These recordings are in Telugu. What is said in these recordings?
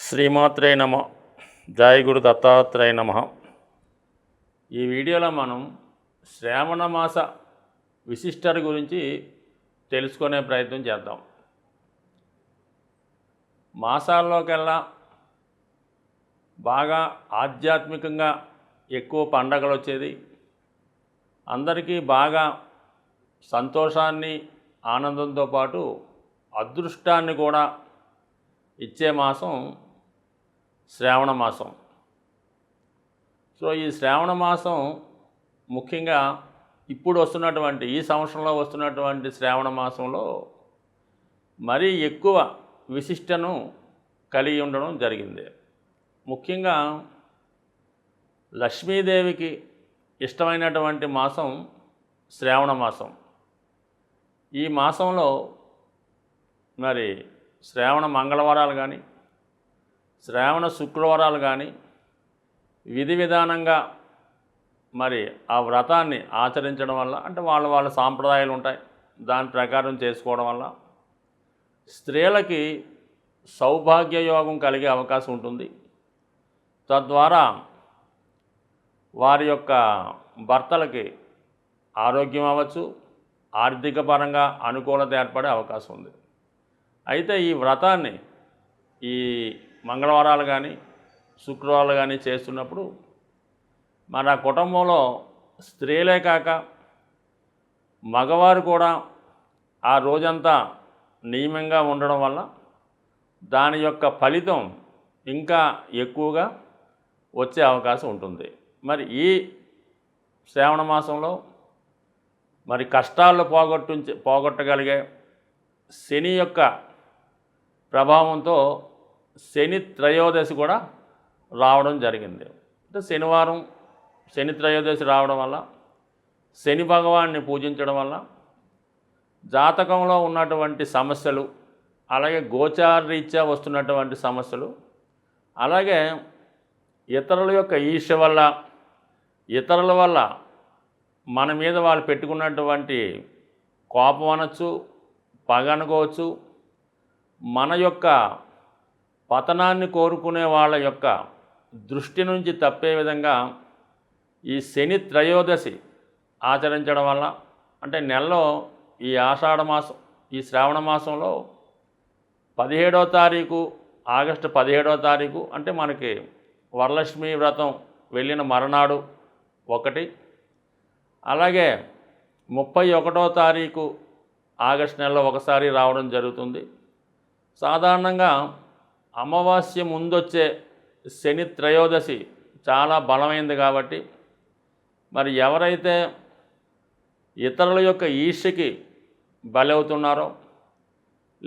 శ్రీమాత్రే నమ. జయ గురు దత్తాత్రేయ నమ. ఈ వీడియోలో మనం శ్రావణ మాస విశిష్టత గురించి తెలుసుకునే ప్రయత్నం చేద్దాం. మాసాల్లోకెల్లా బాగా ఆధ్యాత్మికంగా ఎక్కువ పండగలు వచ్చేది, అందరికీ బాగా సంతోషాన్ని ఆనందంతో పాటు అదృష్టాన్ని కూడా ఇచ్చే మాసం శ్రావణ మాసం. సో ఈ శ్రావణ మాసం ముఖ్యంగా ఇప్పుడు వస్తున్నటువంటి ఈ సంవత్సరంలో వస్తున్నటువంటి శ్రావణ మాసంలో మరీ ఎక్కువ విశిష్టను కలిగి ఉండడం జరిగింది. ముఖ్యంగా లక్ష్మీదేవికి ఇష్టమైనటువంటి మాసం శ్రావణ మాసం. ఈ మాసంలో మరి శ్రావణ మంగళవారాలు కానీ శ్రావణ శుక్రవారాలు కానీ విధి విధానంగా మరి ఆ వ్రతాన్ని ఆచరించడం వల్ల, అంటే వాళ్ళ సాంప్రదాయాలు ఉంటాయి, దాని ప్రకారం చేసుకోవడం వల్ల స్త్రీలకి సౌభాగ్య యోగం కలిగే అవకాశం ఉంటుంది. తద్వారా వారి యొక్క భర్తలకి ఆరోగ్యం అవ్వచ్చు, ఆర్థిక పరంగా అనుకూలత ఏర్పడే అవకాశం ఉంది. అయితే ఈ వ్రతాన్ని ఈ మంగళవారాలు కానీ శుక్రవారాలు కానీ చేస్తున్నప్పుడు మన కుటుంబంలో స్త్రీలే కాక మగవారు కూడా ఆ రోజంతా నియమంగా ఉండడం వల్ల దాని యొక్క ఫలితం ఇంకా ఎక్కువగా వచ్చే అవకాశం ఉంటుంది. మరి ఈ శ్రావణ మాసంలో మరి కష్టాలు పోగొట్టగలిగే శని యొక్క ప్రభావంతో శని త్రయోదశి కూడా రావడం జరిగింది. అంటే శనివారం శని త్రయోదశి రావడం వల్ల శని భగవాన్ని పూజించడం వల్ల జాతకంలో ఉన్నటువంటి సమస్యలు, అలాగే గోచారరీత్యా వస్తున్నటువంటి సమస్యలు, అలాగే ఇతరుల యొక్క ఈర్ష్య వల్ల, ఇతరుల వల్ల మన మీద వాళ్ళు పెట్టుకున్నటువంటి కోపం అనొచ్చు, పగ అనుకోవచ్చు, మన యొక్క పతనాన్ని కోరుకునే వాళ్ళ యొక్క దృష్టి నుంచి తప్పే విధంగా ఈ శని త్రయోదశి ఆచరించడం వల్ల, అంటే నెలలో ఈ ఆషాఢ మాసం ఈ శ్రావణ మాసంలో 17వ తారీఖు ఆగస్టు 17వ తారీఖు అంటే మనకి వరలక్ష్మి వ్రతం వెళ్ళిన మరునాడు ఒకటి, అలాగే 31వ తారీఖు ఆగస్టు నెలలో ఒకసారి రావడం జరుగుతుంది. సాధారణంగా అమావాస్య ముందొచ్చే శని త్రయోదశి చాలా బలమైంది కాబట్టి మరి ఎవరైతే ఇతరుల యొక్క ఈర్ష్యకి బలవుతున్నారో,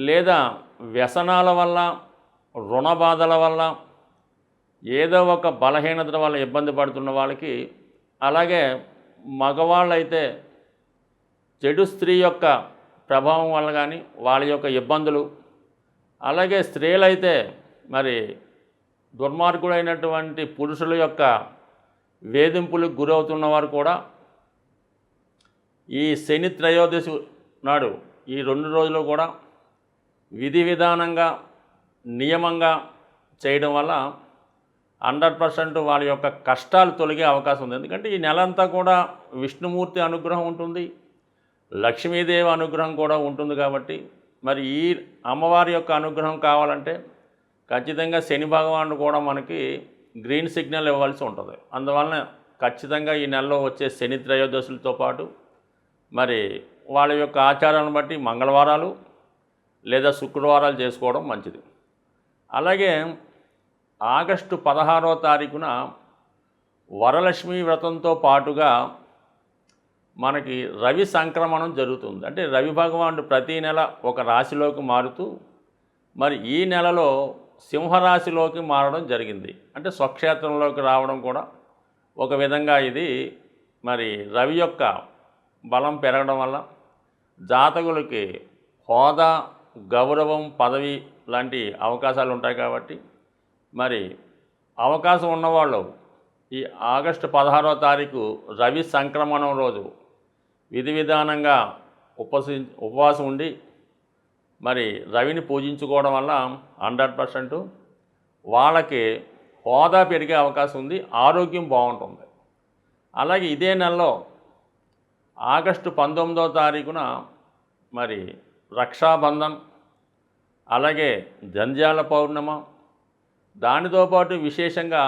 లేదా వ్యసనాల వల్ల, రుణ బాధల వల్ల, ఏదో ఒక బలహీనత వల్ల ఇబ్బంది పడుతున్న వాళ్ళకి, అలాగే మగవాళ్ళైతే చెడు స్త్రీ యొక్క ప్రభావం వల్ల కానీ వాళ్ళ యొక్క ఇబ్బందులు, అలాగే స్త్రీలైతే మరి దుర్మార్గుడైనటువంటి పురుషుల యొక్క వేధింపులకు గురవుతున్నవారు కూడా ఈ శని త్రయోదశి నాడు ఈ 2 రోజులు కూడా విధి విధానంగా నియమంగా చేయడం వల్ల 100% వాళ్ళ యొక్క కష్టాలు తొలగే అవకాశం ఉంది. ఎందుకంటే ఈ నెలంతా కూడా విష్ణుమూర్తి అనుగ్రహం ఉంటుంది, లక్ష్మీదేవి అనుగ్రహం కూడా ఉంటుంది. కాబట్టి మరి ఈ అమ్మవారి యొక్క అనుగ్రహం కావాలంటే ఖచ్చితంగా శని భగవానుడు కూడా మనకి గ్రీన్ సిగ్నల్ ఇవ్వాల్సి ఉంటుంది. అందువలన ఖచ్చితంగా ఈ నెలలో వచ్చే శని త్రయోదశులతో పాటు మరి వాళ్ళ యొక్క ఆచారాలను బట్టి మంగళవారాలు లేదా శుక్రవారాలు చేసుకోవడం మంచిది. అలాగే ఆగస్టు 16వ తారీఖున వరలక్ష్మి వ్రతంతో పాటుగా మనకి రవి సంక్రమణం జరుగుతుంది. అంటే రవి భగవానుడు ప్రతి నెల ఒక రాశిలోకి మారుతూ మరి ఈ నెలలో సింహరాశిలోకి మారడం జరిగింది. అంటే స్వక్షేత్రంలోకి రావడం కూడా ఒక విధంగా ఇది మరి రవి యొక్క బలం పెరగడం వల్ల జాతకులకి హోదా, గౌరవం, పదవి లాంటి అవకాశాలు ఉంటాయి. కాబట్టి మరి అవకాశం ఉన్నవాళ్ళు ఈ ఆగస్టు 16వ తారీఖు రవి సంక్రమణం రోజు విధి విధానంగా ఉపవాసం ఉండి మరి రవిని పూజించుకోవడం వల్ల 100% వాళ్ళకి హోదా పెరిగే అవకాశం ఉంది, ఆరోగ్యం బాగుంటుంది. అలాగే ఇదే నెలలో ఆగస్టు 19వ తారీఖున మరి రక్షాబంధన్, అలాగే జంధ్యాల పౌర్ణమ, దానితో పాటు విశేషంగా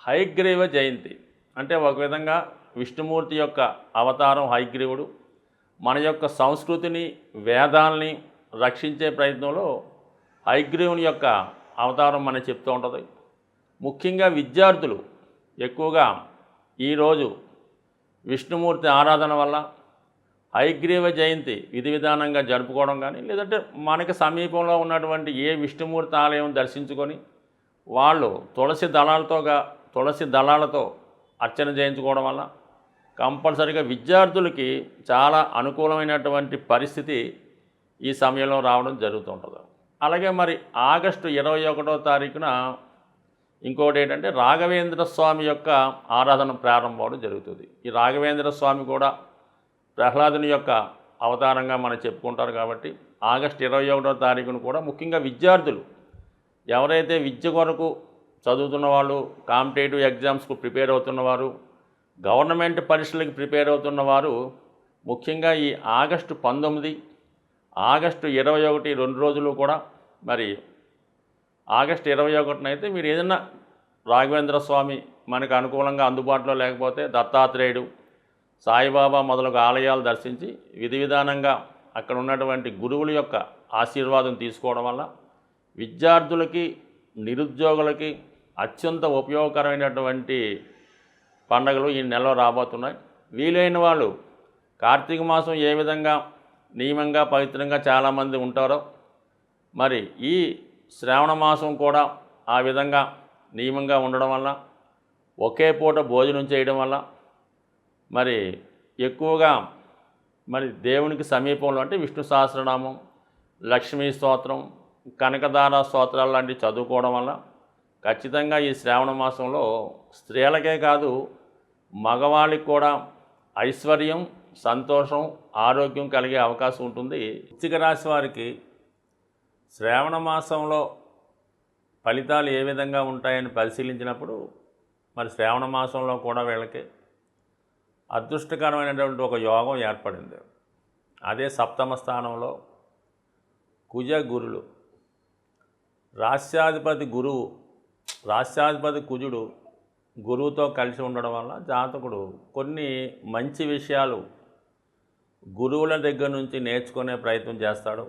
హయగ్రీవ జయంతి. అంటే ఒక విధంగా విష్ణుమూర్తి యొక్క అవతారం హయగ్రీవుడు మన యొక్క సంస్కృతిని, వేదాల్ని రక్షించే ప్రయత్నంలో హయగ్రీవుని యొక్క అవతారం మనకి చెప్తూ ఉంటుంది. ముఖ్యంగా విద్యార్థులు ఎక్కువగా ఈరోజు విష్ణుమూర్తి ఆరాధన వల్ల హయగ్రీవ జయంతి విధి విధానంగా జరుపుకోవడం కానీ, లేదంటే మనకి సమీపంలో ఉన్నటువంటి ఏ విష్ణుమూర్తి ఆలయం దర్శించుకొని వాళ్ళు తులసి దళాలతో అర్చన చేయించుకోవడం వల్ల కంపల్సరీగా విద్యార్థులకి చాలా అనుకూలమైనటువంటి పరిస్థితి ఈ సమయంలో రావడం జరుగుతుంటుంది. అలాగే మరి ఆగస్టు 21వ తారీఖున ఇంకోటి ఏంటంటే రాఘవేంద్ర స్వామి యొక్క ఆరాధన ప్రారంభం అవడం జరుగుతుంది. ఈ రాఘవేంద్ర స్వామి కూడా ప్రహ్లాదుని యొక్క అవతారంగా మనం చెప్పుకుంటారు కాబట్టి ఆగస్టు 21వ తారీఖున కూడా ముఖ్యంగా విద్యార్థులు ఎవరైతే విద్య కొరకు చదువుతున్న వాళ్ళు, కాంపిటేటివ్ ఎగ్జామ్స్కు ప్రిపేర్ అవుతున్నవారు, గవర్నమెంట్ పరీక్షలకు ప్రిపేర్ అవుతున్నవారు ముఖ్యంగా ఈ ఆగస్టు 19, ఆగస్టు 21 2 రోజులు కూడా మరి ఆగస్టు 21న అయితే మీరు ఏదైనా రాఘవేంద్ర స్వామి మనకు అనుకూలంగా అందుబాటులో లేకపోతే దత్తాత్రేయుడు, సాయిబాబా మొదలగు ఆలయాలు దర్శించి విధి విధానంగా అక్కడ ఉన్నటువంటి గురువుల యొక్క ఆశీర్వాదం తీసుకోవడం వల్ల విద్యార్థులకి, నిరుద్యోగులకి అత్యంత ఉపయోగకరమైనటువంటి పండుగలు ఈ నెలలో రాబోతున్నాయి. వీలైన వాళ్ళు కార్తీక మాసం ఏ విధంగా నియమంగా పవిత్రంగా చాలామంది ఉంటారో మరి ఈ శ్రావణ మాసం కూడా ఆ విధంగా నియమంగా ఉండడం వల్ల, ఒకే పూట భోజనం చేయడం వల్ల మరి ఎక్కువగా మరి దేవునికి సమీపంలో అంటే విష్ణు సహస్రనామం, లక్ష్మీ స్తోత్రం, కనకదార స్తోత్రాలు లాంటివి చదువుకోవడం వల్ల ఖచ్చితంగా ఈ శ్రావణ మాసంలో స్త్రీలకే కాదు మగవాళ్ళకి కూడా ఐశ్వర్యం, సంతోషం, ఆరోగ్యం కలిగే అవకాశం ఉంటుంది. వృశ్చిక రాశి వారికి శ్రావణ మాసంలో ఫలితాలు ఏ విధంగా ఉంటాయని పరిశీలించినప్పుడు మరి శ్రావణ మాసంలో కూడా వీళ్ళకి అదృష్టకరమైనటువంటి ఒక యోగం ఏర్పడింది. అదే సప్తమ స్థానంలో కుజ గురులు, రాస్యాధిపతి కుజుడు గురువుతో కలిసి ఉండడం వల్ల జాతకుడు కొన్ని మంచి విషయాలు గురువుల దగ్గర నుంచి నేర్చుకునే ప్రయత్నం చేస్తాడు.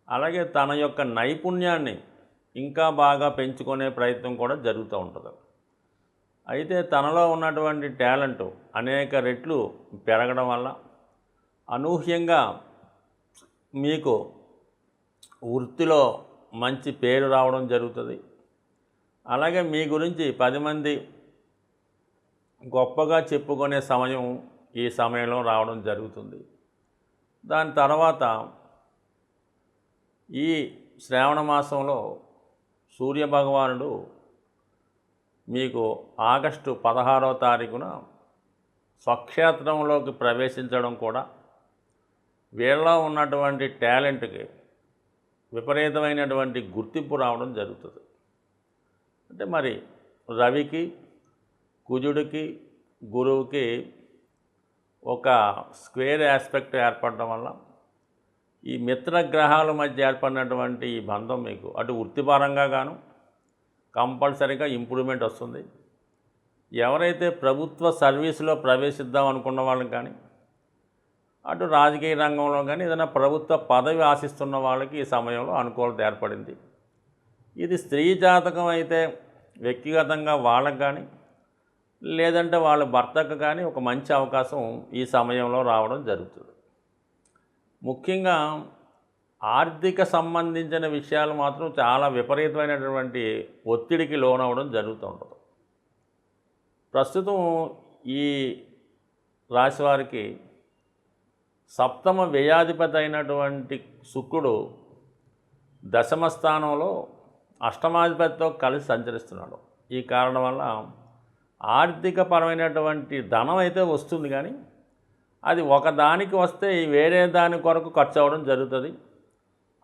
అలాగే తన యొక్క నైపుణ్యాన్ని ఇంకా బాగా పెంచుకునే ప్రయత్నం కూడా జరుగుతూ ఉంటుంది. అయితే తనలో ఉన్నటువంటి టాలెంట్ అనేక రెట్లు పెరగడం వల్ల అనూహ్యంగా మీకు వృత్తిలో మంచి పేరు రావడం జరుగుతుంది. అలాగే మీ గురించి 10 మంది గొప్పగా చెప్పుకునే సమయం ఈ సమయంలో రావడం జరుగుతుంది. దాని తర్వాత ఈ శ్రావణ మాసంలో సూర్యభగవానుడు మీకు ఆగస్టు 16వ తారీఖున స్వక్షేత్రంలోకి ప్రవేశించడం కూడా వీళ్ళలో ఉన్నటువంటి టాలెంట్కి విపరీతమైనటువంటి గుర్తింపు రావడం జరుగుతుంది. అంటే మరి రవికి, కుజుడికి, గురువుకి ఒక స్క్వేర్ ఆస్పెక్ట్ ఏర్పడడం వల్ల ఈ మిత్రగ్రహాల మధ్య ఏర్పడినటువంటి ఈ బంధం మీకు అటు వృత్తిపరంగా గాను కంపల్సరీగా ఇంప్రూవ్మెంట్ వస్తుంది. ఎవరైతే ప్రభుత్వ సర్వీసులో ప్రవేశిద్దాం అనుకున్న వాళ్ళకి కానీ, అటు రాజకీయ రంగంలో కానీ ఏదైనా ప్రభుత్వ పదవి ఆశిస్తున్న వాళ్ళకి ఈ సమయంలో అనుకూలత ఏర్పడింది. ఇది స్త్రీ జాతకం అయితే వ్యక్తిగతంగా వాళ్ళకు కానీ, లేదంటే వాళ్ళ భర్తకు కానీ ఒక మంచి అవకాశం ఈ సమయంలో రావడం జరుగుతుంది. ముఖ్యంగా ఆర్థిక సంబంధించిన విషయాలు మాత్రం చాలా విపరీతమైనటువంటి ఒత్తిడికి లోనవడం జరుగుతూ ఉంటుంది. ప్రస్తుతం ఈ రాశివారికి సప్తమ వ్యయాధిపతి అయినటువంటి శుక్రుడు దశమ స్థానంలో అష్టమాధిపతితో కలిసి సంచరిస్తున్నాడు. ఈ కారణం వల్ల ఆర్థికపరమైనటువంటి ధనం అయితే వస్తుంది, కానీ అది ఒకదానికి వస్తే వేరే దాని కొరకు ఖర్చు అవ్వడం జరుగుతుంది.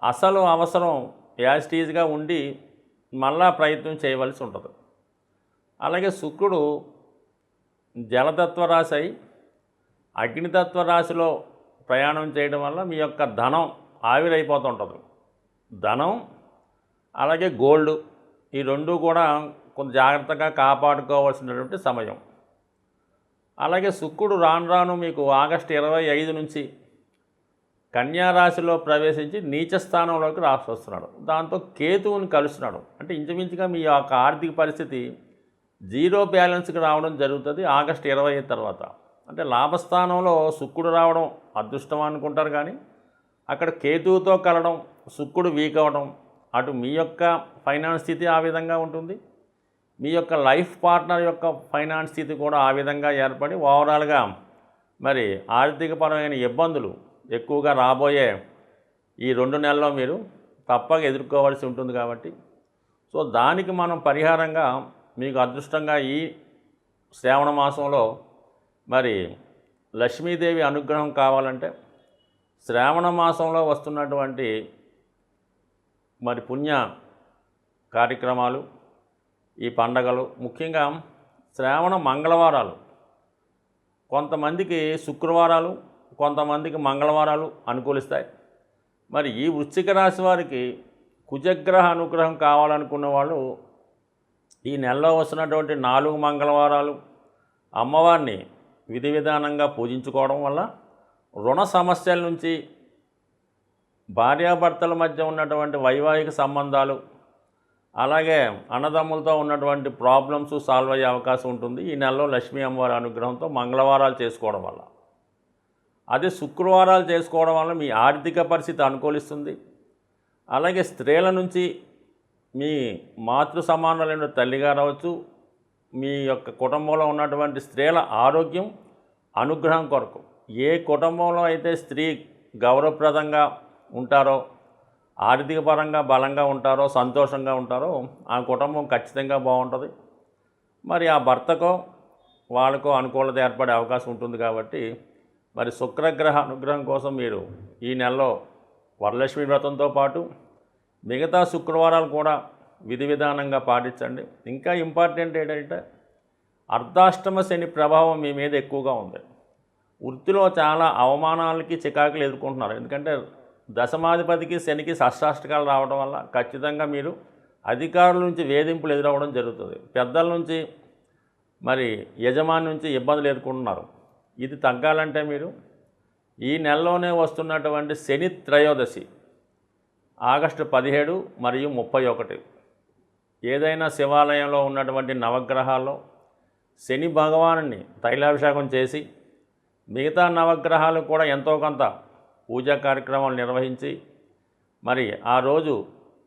అసలు అవసరం యాస్టీజ్గా ఉండి మళ్ళా ప్రయత్నం చేయవలసి ఉంటుంది. అలాగే శుక్రుడు జలతత్వ రాశి అయి అగ్నితత్వ రాశిలో ప్రయాణం చేయడం వల్ల మీ యొక్క ధనం ఆవిరైపోతుంటుంది. ధనం అలాగే గోల్డ్ ఈ రెండు కూడా కొంత జాగ్రత్తగా కాపాడుకోవాల్సినటువంటి సమయం. అలాగే శుక్రుడు రాను రాను మీకు ఆగస్టు 25 నుంచి కన్యా రాశిలో ప్రవేశించి నీచ స్థానంలోకి వస్తున్నాడు. దాంతో కేతువుని కలుస్తున్నాడు. అంటే ఇంచుమించుగా మీ యొక్క ఆర్థిక పరిస్థితి జీరో బ్యాలెన్స్కి రావడం జరుగుతుంది ఆగస్టు 25 తర్వాత. అంటే లాభస్థానంలో శుక్రుడు రావడం అదృష్టం అనుకుంటారు, కానీ అక్కడ కేతువుతో కలవడం, శుక్రుడు వీక్ అవ్వడం, అటు మీ యొక్క ఫైనాన్స్ స్థితి ఆ విధంగా ఉంటుంది, మీ యొక్క లైఫ్ పార్ట్నర్ యొక్క ఫైనాన్స్ స్థితి కూడా ఆ విధంగా ఏర్పడి ఓవరాల్గా మరి ఆర్థికపరమైన ఇబ్బందులు ఎక్కువగా రాబోయే ఈ 2 నెలల్లో మీరు తప్పక ఎదుర్కోవాల్సి ఉంటుంది. కాబట్టి సో దానికి మనం పరిహారంగా మీకు అదృష్టంగా ఈ శ్రావణ మాసంలో మరి లక్ష్మీదేవి అనుగ్రహం కావాలంటే శ్రావణ మాసంలో వస్తున్నటువంటి మరి పుణ్య కార్యక్రమాలు, ఈ పండగలు, ముఖ్యంగా శ్రావణ మంగళవారాలు, కొంతమందికి శుక్రవారాలు, కొంతమందికి మంగళవారాలు అనుకూలిస్తాయి. మరి ఈ వృశ్చిక రాశి వారికి కుజగ్రహ అనుగ్రహం కావాలనుకున్న వాళ్ళు ఈ నెలలో వస్తున్నటువంటి 4 మంగళవారాలు అమ్మవారిని విధి విధానంగా పూజించుకోవడం వల్ల రుణ సమస్యల నుంచి, భార్యాభర్తల మధ్య ఉన్నటువంటి వైవాహిక సంబంధాలు, అలాగే అన్నదమ్ములతో ఉన్నటువంటి ప్రాబ్లమ్స్ సాల్వ్ అయ్యే అవకాశం ఉంటుంది ఈ నెలలో లక్ష్మీ అమ్మవారి అనుగ్రహంతో మంగళవారాలు చేసుకోవడం వల్ల. అదే శుక్రవారాలు చేసుకోవడం వల్ల మీ ఆర్థిక పరిస్థితి అనుకూలిస్తుంది. అలాగే స్త్రీల నుంచి మీ మాతృ సమానులైన తల్లిగారు అవ్వచ్చు, మీ యొక్క కుటుంబంలో ఉన్నటువంటి స్త్రీల ఆరోగ్యం అనుగ్రహం కొరకు, ఏ కుటుంబంలో అయితే స్త్రీ గౌరవప్రదంగా ఉంటారో, ఆర్థిక పరంగా బలంగా ఉంటారో, సంతోషంగా ఉంటారో ఆ కుటుంబం ఖచ్చితంగా బాగుంటుంది. మరి ఆ భర్తకో వాళ్ళకో అనుకూలత ఏర్పడే అవకాశం ఉంటుంది. కాబట్టి మరి శుక్రగ్రహ అనుగ్రహం కోసం మీరు ఈ నెలలో వరలక్ష్మి వ్రతంతో పాటు మిగతా శుక్రవారాలు కూడా విధి విధానంగా పాటించండి. ఇంకా ఇంపార్టెంట్ ఏంటంటే అర్ధాష్టమ శని ప్రభావం మీ మీద ఎక్కువగా ఉంది. వృత్తిలో చాలా అవమానాలకి చికాకులు ఎదుర్కొంటున్నారు. ఎందుకంటే దశమాధిపతికి శనికి షష్టాష్టకాలు రావడం వల్ల ఖచ్చితంగా మీరు అధికారుల నుంచి వేధింపులు ఎదురవ్వడం జరుగుతుంది. పెద్దల నుంచి మరి యజమాని నుంచి ఇబ్బందులు ఎదుర్కొంటున్నారు. ఇది తగ్గాలంటే మీరు ఈ నెలలోనే వస్తున్నటువంటి శని త్రయోదశి ఆగస్టు 17 మరియు 31 ఏదైనా శివాలయంలో ఉన్నటువంటి నవగ్రహాల్లో శని భగవానుని తైలాభిషేకం చేసి మిగతా నవగ్రహాలు కూడా ఎంతో కొంత పూజా కార్యక్రమాలు నిర్వహించి మరి ఆ రోజు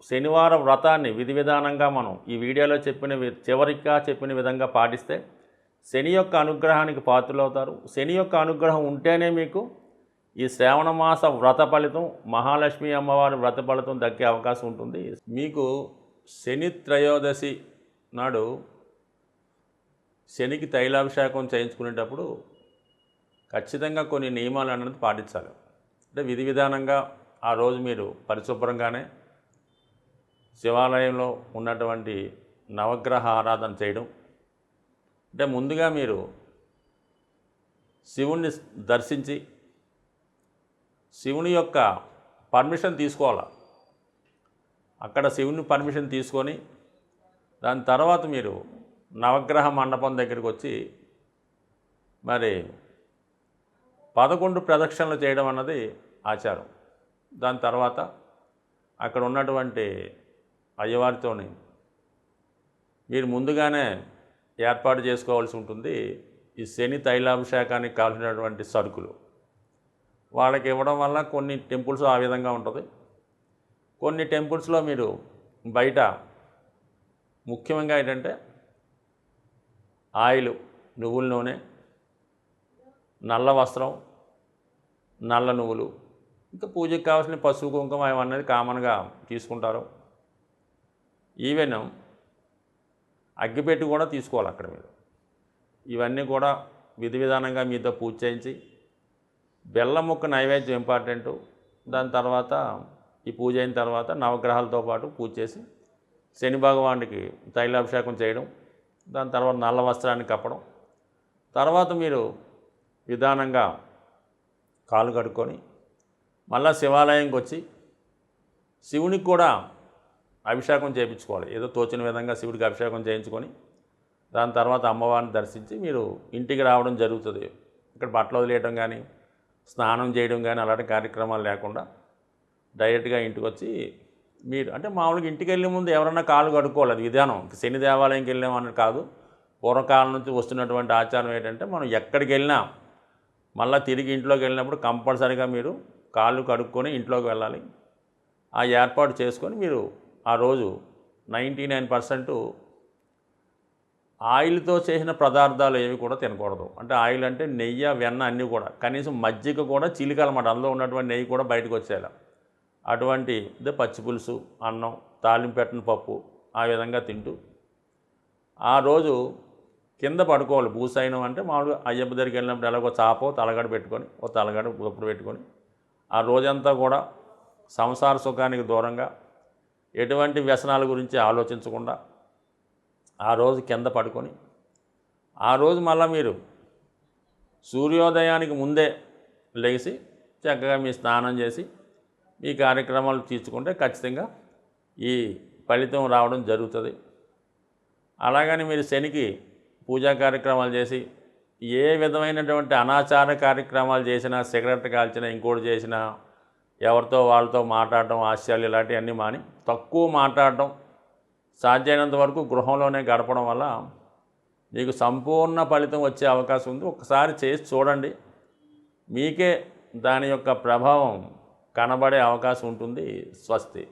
శనివార వ్రతాన్ని విధి విధానంగా మనం ఈ వీడియోలో చివరిగా చెప్పిన విధంగా పాటిస్తే శని యొక్క అనుగ్రహానికి పాత్రలవుతారు. శని యొక్క అనుగ్రహం ఉంటేనే మీకు ఈ శ్రావణ మాస వ్రత ఫలితం, మహాలక్ష్మి అమ్మవారి వ్రత ఫలితం దక్కే అవకాశం ఉంటుంది. మీకు శని త్రయోదశి నాడు శనికి తైలాభిషేకం చేయించుకునేటప్పుడు ఖచ్చితంగా కొన్ని నియమాలు అనేది పాటించాలి. అంటే విధి విధానంగా ఆ రోజు మీరు పరిశుభ్రంగానే శివాలయంలో ఉన్నటువంటి నవగ్రహ ఆరాధన చేయడం. అంటే ముందుగా మీరు శివుణ్ణి దర్శించి శివుని యొక్క పర్మిషన్ తీసుకోవాలి. అక్కడ శివుని పర్మిషన్ తీసుకొని దాని తర్వాత మీరు నవగ్రహ మండపం దగ్గరికి వచ్చి మరి 11 ప్రదక్షిణలు చేయడం అన్నది ఆచారం. దాని తర్వాత అక్కడ ఉన్నటువంటి అయ్యవారితోని మీరు ముందుగానే ఏర్పాటు చేసుకోవాల్సి ఉంటుంది. ఈ శని తైలాభిషేకానికి కావాల్సినటువంటి సరుకులు వాళ్ళకి ఇవ్వడం వల్ల కొన్ని టెంపుల్స్ ఆ విధంగా ఉంటుంది. కొన్ని టెంపుల్స్లో మీరు బయట ముఖ్యంగా ఏంటంటే ఆయిల్, నువ్వుల నూనె, నల్ల వస్త్రం, నల్ల నువ్వులు, ఇంకా పూజకి కావాల్సిన పసుపు కుంకుమ ఇవన్నీ కామన్గా తీసుకుంటారు. ఈవెన్ అగ్గిపెట్టి కూడా తీసుకోవాలి అక్కడ మీరు. ఇవన్నీ కూడా విధి విధానంగా మీతో పూజ చేయించి బెల్లం ముక్క నైవేద్యం ఇంపార్టెంటు. దాని తర్వాత ఈ పూజ అయిన తర్వాత నవగ్రహాలతో పాటు పూజ చేసి శని భగవానుడికి తైలాభిషేకం చేయడం, దాని తర్వాత నల్ల వస్త్రాన్ని కప్పడం, తర్వాత మీరు విధానంగా కాళ్ళు కడుక్కొని మళ్ళా శివాలయంకి వచ్చి శివునికి కూడా అభిషేకం చేయించుకోవాలి. ఏదో తోచిన విధంగా శివుడికి అభిషేకం చేయించుకొని దాని తర్వాత అమ్మవారిని దర్శించి మీరు ఇంటికి రావడం జరుగుతుంది. ఇక్కడ బట్టలు వదిలేయడం కానీ, స్నానం చేయడం కానీ అలాంటి కార్యక్రమాలు లేకుండా డైరెక్ట్గా ఇంటికి వచ్చి మీరు అంటే మామూలుగా ఇంటికి వెళ్ళే ముందు ఎవరన్నా కాళ్ళు కడుక్కోవాలి. అది విధానం. శని దేవాలయంకి వెళ్ళామని కాదు. పూర్వకాలం నుంచి వస్తున్నటువంటి ఆచారం ఏంటంటే మనం ఎక్కడికి వెళ్ళినా మళ్ళీ తిరిగి ఇంట్లోకి వెళ్ళినప్పుడు కంపల్సరీగా మీరు కాళ్ళు కడుక్కొని ఇంట్లోకి వెళ్ళాలి. ఆ ఏర్పాటు చేసుకొని మీరు ఆ రోజు 99% ఆయిల్తో చేసిన పదార్థాలు ఏవి కూడా తినకూడదు. అంటే ఆయిల్ అంటే నెయ్యి, వెన్న అన్నీ కూడా, కనీసం మజ్జిగ కూడా చిలికాలన్నమాట. అందులో ఉన్నటువంటి నెయ్యి కూడా బయటకు వచ్చేయాలి. అటువంటి పచ్చి పులుసు, అన్నం, తాలింపు పెట్టిన పప్పు ఆ విధంగా తింటూ ఆ రోజు కింద పడుకోవాలి. భూసైనం అంటే మామూలుగా అయ్యప్ప దగ్గరికి వెళ్ళినప్పుడు ఎలాగో చాపో తలగడ పెట్టుకొని తలగడ గొప్పలు పెట్టుకొని ఆ రోజంతా కూడా సంసార సుఖానికి దూరంగా ఎటువంటి వ్యసనాల గురించి ఆలోచించకుండా ఆ రోజు కింద పడుకొని ఆ రోజు మళ్ళీ మీరు సూర్యోదయానికి ముందే లేచి చక్కగా మీ స్నానం చేసి ఈ కార్యక్రమాలు తీర్చుకుంటే ఖచ్చితంగా ఈ ఫలితం రావడం జరుగుతుంది. అలాగని మీరు శనికి పూజా కార్యక్రమాలు చేసి ఏ విధమైనటువంటి అనాచార కార్యక్రమాలు చేసినా, సిగరెట్ కాల్చినా, ఇంకోటి చేసినా, ఎవరితో వాళ్ళతో మాట్లాడడం, హాస్యాలు ఇలాంటివన్నీ మాని తక్కువ మాట్లాడడం, సాధ్యమైనంత వరకు గృహంలోనే గడపడం వల్ల మీకు సంపూర్ణ ఫలితం వచ్చే అవకాశం ఉంది. ఒకసారి చేసి చూడండి, మీకే దాని యొక్క ప్రభావం కనబడే అవకాశం ఉంటుంది. స్వస్తి.